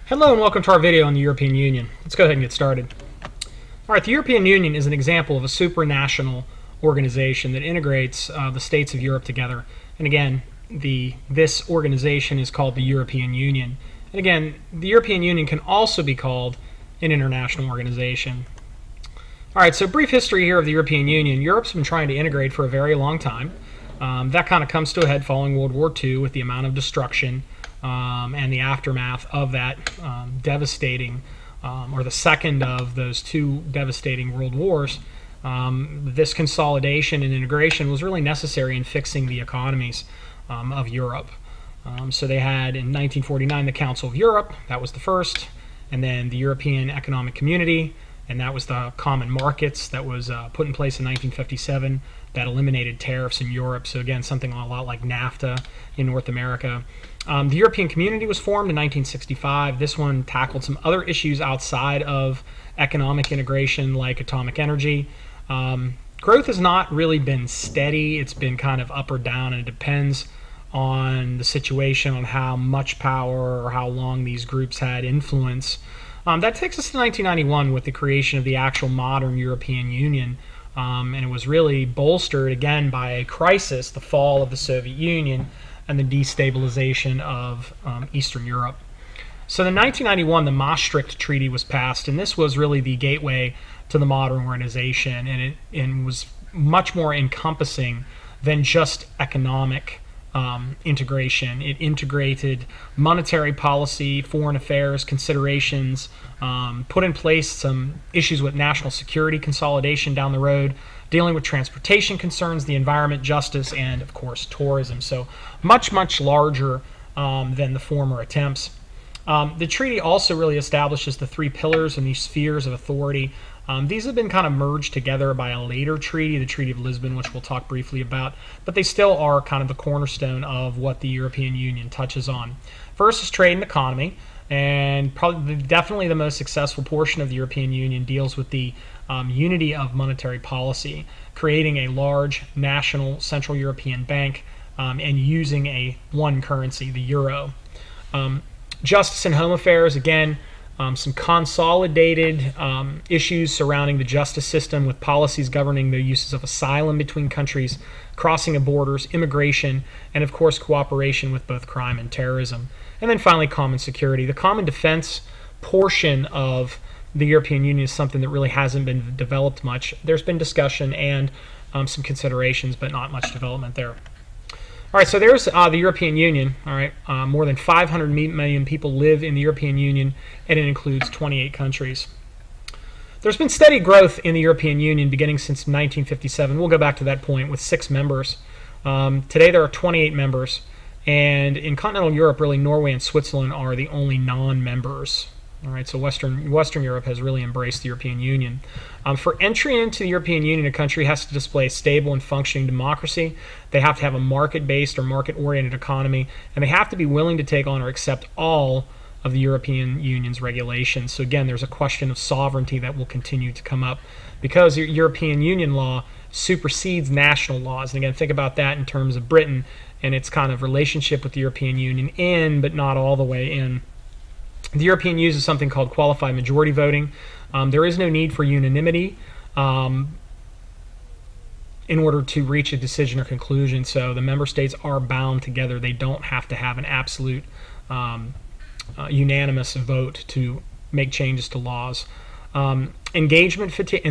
Hello and welcome to our video on the European Union. Let's go ahead and get started. Alright, the European Union is an example of a supranational organization that integrates the states of Europe together. And again, this organization is called the European Union. And again, the European Union can also be called an international organization. Alright, so brief history here of the European Union. Europe's been trying to integrate for a very long time. That kind of comes to a head following World War II with the amount of destruction and the aftermath of that devastating, or the second of those two devastating world wars. This consolidation and integration was really necessary in fixing the economies of Europe. So they had in 1949 the Council of Europe, that was the first, and then the European Economic Community, and that was the common markets that was put in place in 1957 that eliminated tariffs in Europe. So again, something a lot like NAFTA in North America. The European Community was formed in 1965. This one tackled some other issues outside of economic integration like atomic energy. Growth has not really been steady. It's been kind of up or down, and it depends on the situation, on how much power or how long these groups had influence. That takes us to 1991 with the creation of the actual modern European Union. And it was really bolstered again by a crisis, the fall of the Soviet Union and the destabilization of Eastern Europe. So in 1991, the Maastricht Treaty was passed, and this was really the gateway to the modern organization, and it was much more encompassing than just economic integration. It integrated monetary policy, foreign affairs considerations, put in place some issues with national security consolidation down the road, dealing with transportation concerns, the environment, justice, and of course tourism. So much larger than the former attempts. The treaty also really establishes the three pillars and these spheres of authority. These have been kind of merged together by a later treaty, the Treaty of Lisbon, which we'll talk briefly about, but they still are kind of the cornerstone of what the European Union touches on. First is trade and economy, and definitely the most successful portion of the European Union deals with the unity of monetary policy, creating a large national central European bank and using one currency, the euro. Justice and home affairs, again, some consolidated issues surrounding the justice system with policies governing the uses of asylum between countries, crossing of borders, immigration, and of course cooperation with both crime and terrorism. And then finally, common security. The common defense portion of the European Union is something that really hasn't been developed much. There's been discussion and some considerations, but not much development there. All right, so there's the European Union. All right, more than 500 million people live in the European Union, and it includes 28 countries. There's been steady growth in the European Union beginning since 1957. We'll go back to that point with 6 members. Today there are 28 members, and in continental Europe, really Norway and Switzerland are the only non-members. All right, so Western Europe has really embraced the European Union. For entry into the European Union, a country has to display a stable and functioning democracy. They have to have a market-based or market-oriented economy, and they have to be willing to take on or accept all of the European Union's regulations. So again, there's a question of sovereignty that will continue to come up because European Union law supersedes national laws. And again, think about that in terms of Britain and its kind of relationship with the European Union in, but not all the way in. The European uses something called qualified majority voting. There is no need for unanimity in order to reach a decision or conclusion. So the member states are bound together. They don't have to have an absolute unanimous vote to make changes to laws. Enlargement fatigue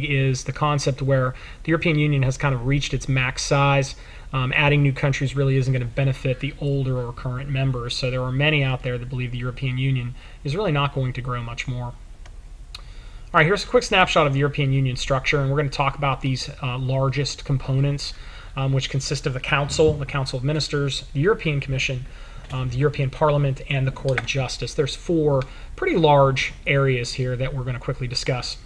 is the concept where the European Union has kind of reached its max size. Adding new countries really isn't going to benefit the older or current members. So there are many out there that believe the European Union is really not going to grow much more. All right, here's a quick snapshot of the European Union structure, and we're going to talk about these largest components, which consist of the Council of Ministers, the European Commission, the European Parliament, and the Court of Justice. There's 4 pretty large areas here that we're going to quickly discuss.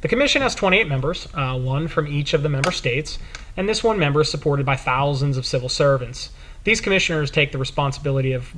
The Commission has 28 members, 1 from each of the member states, and this 1 member is supported by thousands of civil servants. These commissioners take the responsibility of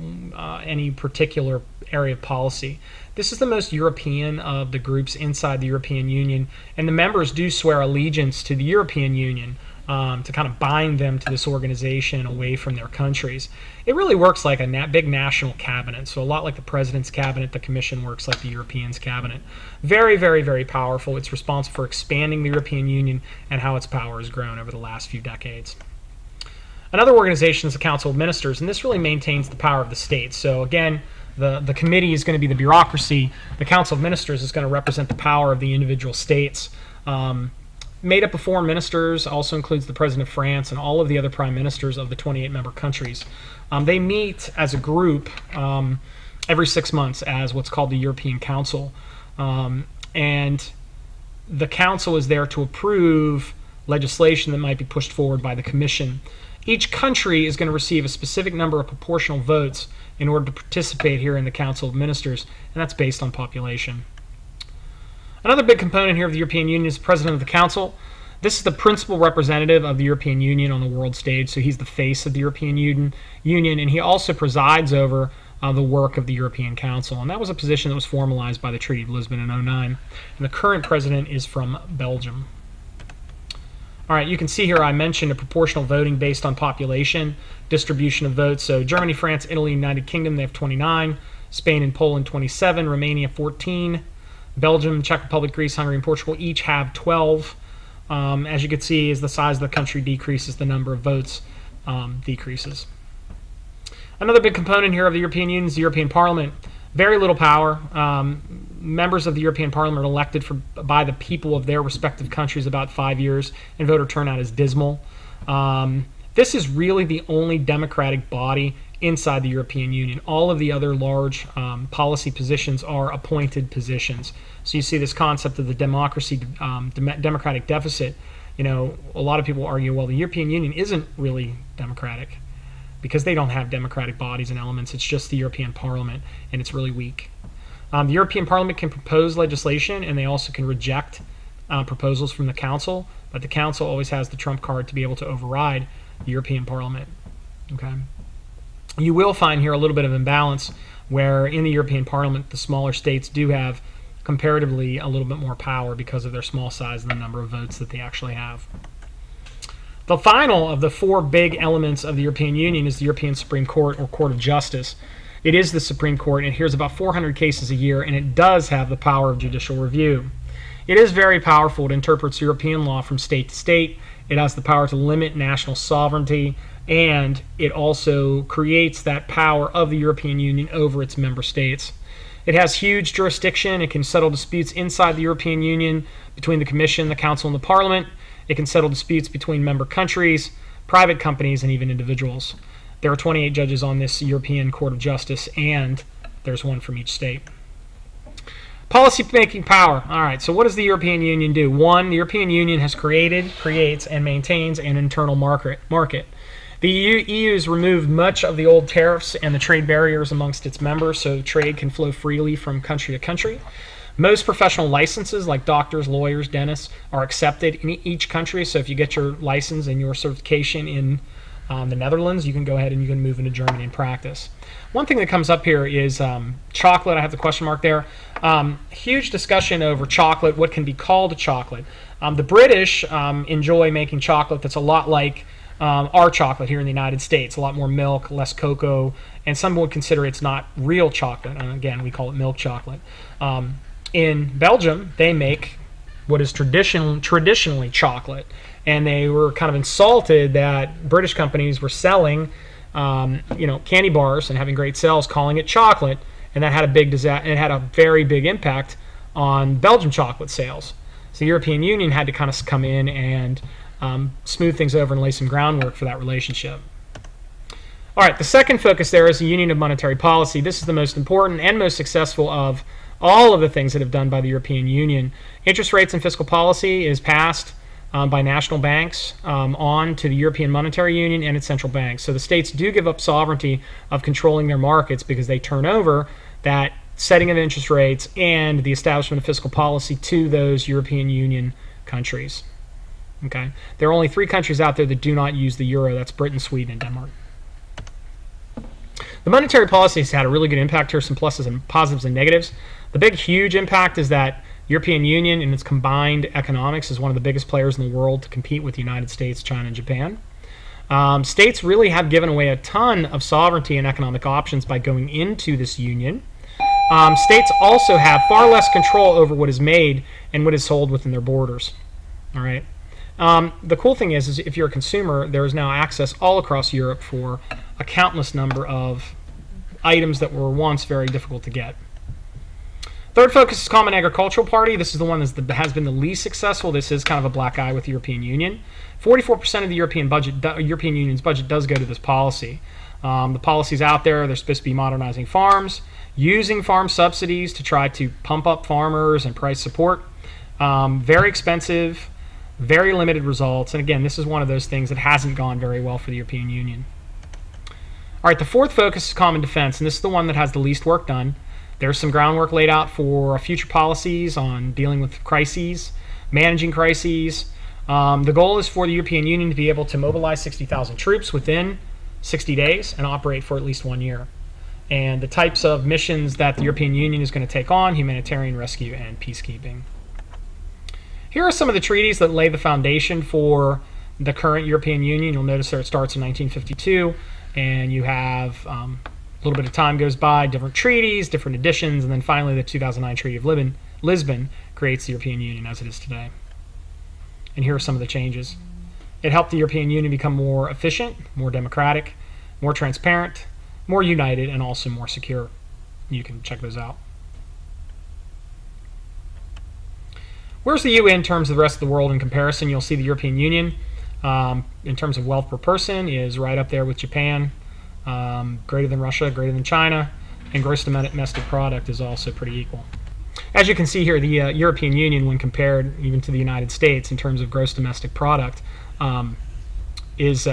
any particular area of policy. This is the most European of the groups inside the European Union, and the members do swear allegiance to the European Union, to kind of bind them to this organization away from their countries. It really works like a big national cabinet. So a lot like the President's cabinet, the Commission works like the Europeans' cabinet. Very, very, very powerful. It's responsible for expanding the European Union and how its power has grown over the last few decades. Another organization is the Council of Ministers, and this really maintains the power of the states. So again, the committee is going to be the bureaucracy. The Council of Ministers is going to represent the power of the individual states. Made up of foreign ministers, also includes the President of France and all of the other prime ministers of the 28 member countries. They meet as a group every 6 months as what's called the European Council. And the Council is there to approve legislation that might be pushed forward by the Commission. Each country is going to receive a specific number of proportional votes in order to participate here in the Council of Ministers, and that's based on population. Another big component here of the European Union is the President of the Council. This is the principal representative of the European Union on the world stage, so he's the face of the European Union, and he also presides over the work of the European Council, and that was a position that was formalized by the Treaty of Lisbon in 2009, and the current president is from Belgium. All right, you can see here I mentioned a proportional voting based on population, distribution of votes. So Germany, France, Italy, United Kingdom, they have 29. Spain and Poland, 27. Romania, 14. Belgium, Czech Republic, Greece, Hungary, and Portugal each have 12. As you can see, as the size of the country decreases, the number of votes decreases. Another big component here of the European Union is the European Parliament. Very little power. Members of the European Parliament are elected by the people of their respective countries about 5 years, and voter turnout is dismal. This is really the only democratic body inside the European Union. All of the other large policy positions are appointed positions. So you see this concept of the democratic deficit. You know, a lot of people argue, well, the European Union isn't really democratic because they don't have democratic bodies and elements. It's just the European Parliament, and it's really weak. The European Parliament can propose legislation, and they also can reject proposals from the Council, but the Council always has the trump card to be able to override the European Parliament. Okay. You will find here a little bit of imbalance where in the European Parliament the smaller states do have comparatively a little bit more power because of their small size and the number of votes that they actually have. The final of the four big elements of the European Union is the European Supreme Court, or Court of Justice. It is the Supreme Court, and it hears about 400 cases a year, and it does have the power of judicial review. It is very powerful. It interprets European law from state to state. It has the power to limit national sovereignty, and it also creates that power of the European Union over its member states. It has huge jurisdiction. It can settle disputes inside the European Union between the Commission, the Council, and the Parliament. It can settle disputes between member countries, private companies, and even individuals. There are 28 judges on this European Court of Justice, and there's one from each state. Policy-making power. All right, so what does the European Union do? One, the European Union has creates, and maintains an internal market. The EU has removed much of the old tariffs and the trade barriers amongst its members, so trade can flow freely from country to country. Most professional licenses, like doctors, lawyers, dentists, are accepted in each country, so if you get your license and your certification in the Netherlands, you can go ahead and you can move into Germany and practice. One thing that comes up here is chocolate. I have the question mark there. Huge discussion over chocolate, what can be called chocolate. The British enjoy making chocolate that's a lot like our chocolate here in the United States. A lot more milk, less cocoa, and some would consider it's not real chocolate. And again, we call it milk chocolate. In Belgium, they make what is traditionally chocolate. And they were kind of insulted that British companies were selling, candy bars and having great sales, calling it chocolate, and that had a big disaster. It had a very big impact on Belgian chocolate sales. So the European Union had to kind of come in and smooth things over and lay some groundwork for that relationship. All right, the second focus there is the Union of Monetary Policy. This is the most important and most successful of all of the things that have done by the European Union. Interest rates and fiscal policy is passed by national banks on to the European Monetary Union and its central banks. So the states do give up sovereignty of controlling their markets because they turn over that setting of interest rates and the establishment of fiscal policy to those European Union countries. Okay, there are only 3 countries out there that do not use the euro. That's Britain, Sweden, and Denmark. The monetary policy has had a really good impact here, some pluses and positives and negatives. The big, huge impact is that European Union in its combined economics is one of the biggest players in the world to compete with the United States, China, and Japan. States really have given away a ton of sovereignty and economic options by going into this union. States also have far less control over what is made and what is sold within their borders. All right. The cool thing is if you're a consumer, there is now access all across Europe for a countless number of items that were once very difficult to get. Third focus is Common Agricultural Party. This is the one that has been the least successful. This is kind of a black eye with the European Union. 44% of the European Union's budget does go to this policy. The policy's out there. They're supposed to be modernizing farms, using farm subsidies to try to pump up farmers and price support. Very expensive, very limited results. And again, this is one of those things that hasn't gone very well for the European Union. All right, the fourth focus is Common Defense, and this is the one that has the least work done. There's some groundwork laid out for future policies on dealing with crises, managing crises. The goal is for the European Union to be able to mobilize 60,000 troops within 60 days and operate for at least 1 year. And the types of missions that the European Union is going to take on: humanitarian rescue and peacekeeping. Here are some of the treaties that lay the foundation for the current European Union. You'll notice there it starts in 1952, and you have a little bit of time goes by, different treaties, different editions, and then finally the 2009 Treaty of Lisbon creates the European Union as it is today. And here are some of the changes. It helped the European Union become more efficient, more democratic, more transparent, more united, and also more secure. You can check those out. Where's the UN in terms of the rest of the world in comparison? You'll see the European Union, in terms of wealth per person, is right up there with Japan, greater than Russia, greater than China, and gross domestic product is also pretty equal. As you can see here, the European Union, when compared even to the United States in terms of gross domestic product, is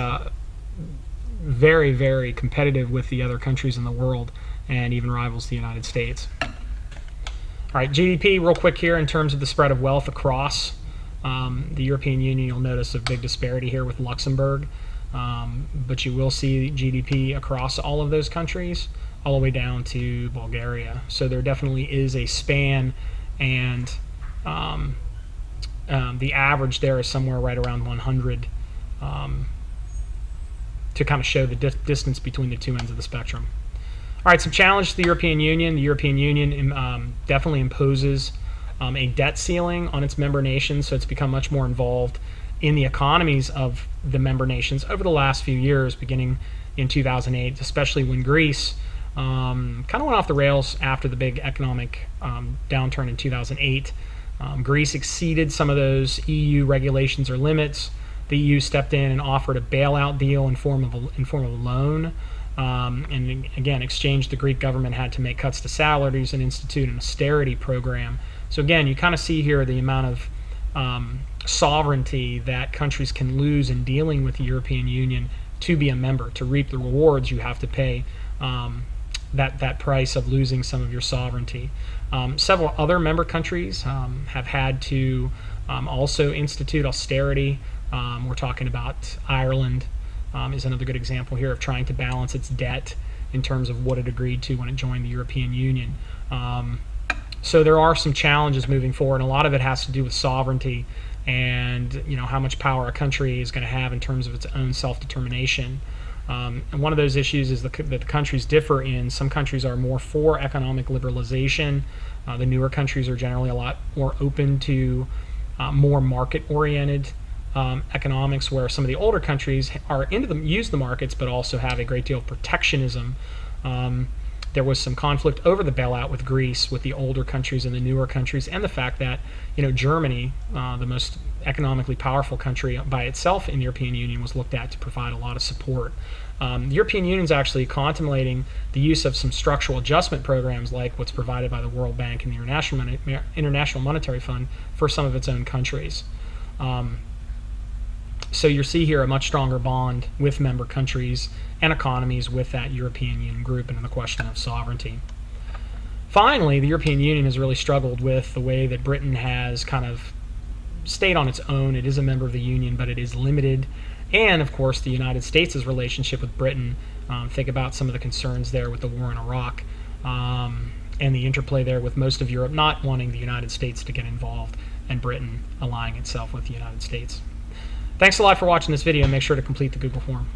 very, very competitive with the other countries in the world and even rivals the United States. All right, GDP, real quick here in terms of the spread of wealth across the European Union. You'll notice a big disparity here with Luxembourg, but you will see GDP across all of those countries, all the way down to Bulgaria. So there definitely is a span, and the average there is somewhere right around 100 to kind of show the distance between the two ends of the spectrum. All right, some challenge to the European Union. The European Union definitely imposes a debt ceiling on its member nations, so it's become much more involved in the economies of the member nations over the last few years, beginning in 2008, especially when Greece kind of went off the rails after the big economic downturn in 2008. Greece exceeded some of those EU regulations or limits. The EU stepped in and offered a bailout deal in form of a loan. And again, exchange, the Greek government had to make cuts to salaries and institute an austerity program. So again, you kind of see here the amount of sovereignty that countries can lose in dealing with the European Union to be a member. To reap the rewards, you have to pay that price of losing some of your sovereignty. Several other member countries have had to also institute austerity. We're talking about Ireland is another good example here of trying to balance its debt in terms of what it agreed to when it joined the European Union. So there are some challenges moving forward, and a lot of it has to do with sovereignty and how much power a country is going to have in terms of its own self-determination. And one of those issues is that the countries differ in. Some countries are more for economic liberalization. The newer countries are generally a lot more open to more market-oriented economics, where some of the older countries are use the markets, but also have a great deal of protectionism. There was some conflict over the bailout with Greece, with the older countries and the newer countries, and the fact that Germany, the most economically powerful country by itself in the European Union, was looked at to provide a lot of support. The European Union is actually contemplating the use of some structural adjustment programs like what's provided by the World Bank and the International Monetary Fund for some of its own countries. So you see here a much stronger bond with member countries and economies with that European Union group and the question of sovereignty. Finally, the European Union has really struggled with the way that Britain has kind of stayed on its own. It is a member of the Union, but it is limited. And, of course, the United States' relationship with Britain. Think about some of the concerns there with the war in Iraq. and the interplay there with most of Europe not wanting the United States to get involved and Britain allying itself with the United States. Thanks a lot for watching this video, and make sure to complete the Google form.